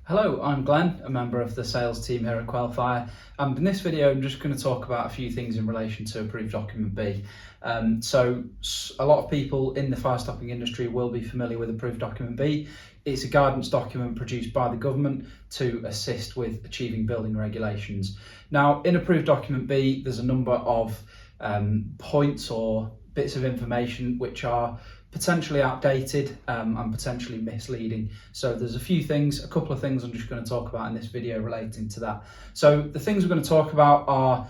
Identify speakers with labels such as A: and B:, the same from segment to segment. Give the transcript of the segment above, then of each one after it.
A: Hello, I'm Glenn, a member of the sales team here at Quelfire, and in this video I'm just going to talk about a few things in relation to Approved Document B. So a lot of people in the fire stopping industry will be familiar with Approved Document B. It's a guidance document produced by the government to assist with achieving building regulations. Now, in Approved Document B, there's a number of points or bits of information which are potentially outdated and potentially misleading. So there's a couple of things I'm just going to talk about in this video relating to that. So the things we're going to talk about are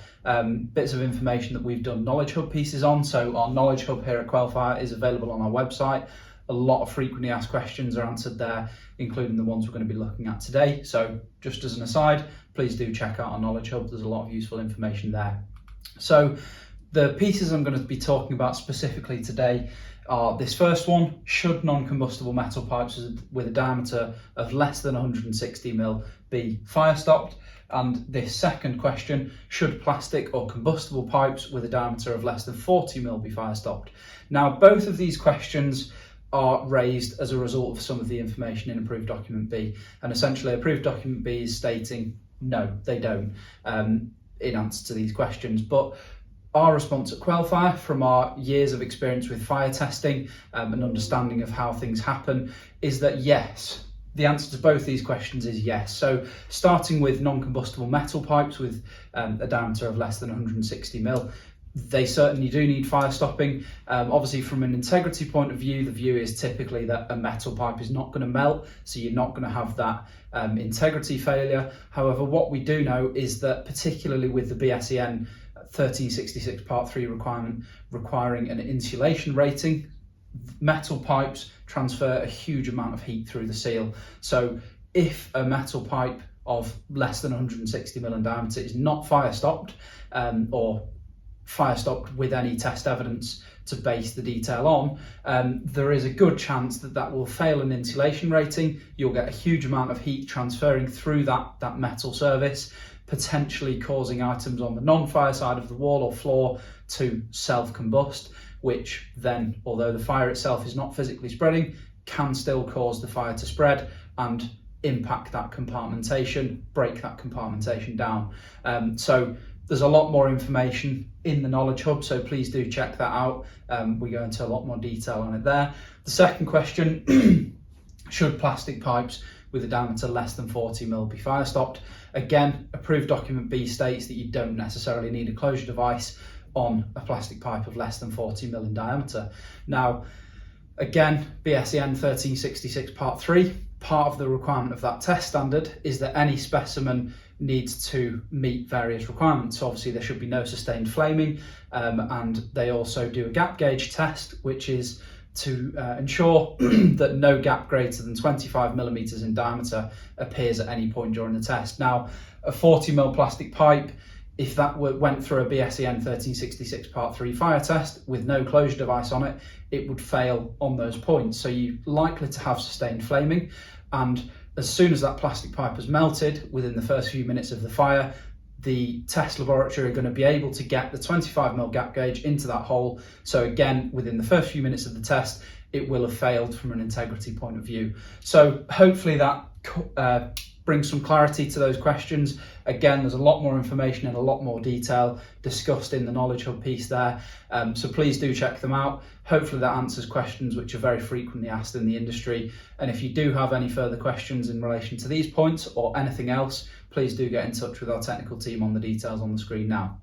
A: bits of information that we've done Knowledge Hub pieces on. So our Knowledge Hub here at Quelfire is available on our website. A lot of frequently asked questions are answered there, including the ones we're going to be looking at today. So just as an aside, please do check out our Knowledge Hub. There's a lot of useful information there. So the pieces I'm going to be talking about specifically today are this first one: should non-combustible metal pipes with a diameter of less than 160 mm be fire stopped? And this second question: should plastic or combustible pipes with a diameter of less than 40 mm be fire stopped? Now, both of these questions are raised as a result of some of the information in Approved Document B, and essentially Approved Document B is stating no, they don't, in answer to these questions. But our response at Quelfire, from our years of experience with fire testing and understanding of how things happen, is that yes, the answer to both these questions is yes. So starting with non-combustible metal pipes with a diameter of less than 160 mm, they certainly do need fire stopping. Obviously, from an integrity point of view, the view is typically that a metal pipe is not going to melt, so you're not going to have that integrity failure. However, what we do know is that particularly with the BSEN 1366 Part 3 requirement requiring an insulation rating, metal pipes transfer a huge amount of heat through the seal. So if a metal pipe of less than 160 mm in diameter is not fire stopped, or fire stopped with any test evidence to base the detail on, there is a good chance that that will fail an insulation rating. You'll get a huge amount of heat transferring through that metal surface, potentially causing items on the non-fire side of the wall or floor to self-combust, which then, although the fire itself is not physically spreading, can still cause the fire to spread and impact that compartmentation, break that compartmentation down. So there's a lot more information in the Knowledge Hub, so please do check that out. We go into a lot more detail on it there. The second question: should plastic pipes with a diameter less than 40 mm be fire stopped? Again, Approved Document B states that you don't necessarily need a closure device on a plastic pipe of less than 40 mm in diameter. Now, again, BSEN 1366 Part 3, part of the requirement of that test standard is that any specimen needs to meet various requirements. So obviously there should be no sustained flaming, and they also do a gap gauge test, which is to ensure that no gap greater than 25 mm in diameter appears at any point during the test. Now, a 40 mm plastic pipe, if that went through a BSEN 1366 Part 3 fire test with no closure device on it, it would fail on those points. So you're likely to have sustained flaming, and as soon as that plastic pipe has melted, within the first few minutes of the fire, the test laboratory are going to be able to get the 25 mm gap gauge into that hole. So again, within the first few minutes of the test, it will have failed from an integrity point of view. So hopefully that brings some clarity to those questions. Again, there's a lot more information and a lot more detail discussed in the Knowledge Hub piece there. So please do check them out. Hopefully that answers questions which are very frequently asked in the industry. And if you do have any further questions in relation to these points or anything else, please do get in touch with our technical team on the details on the screen now.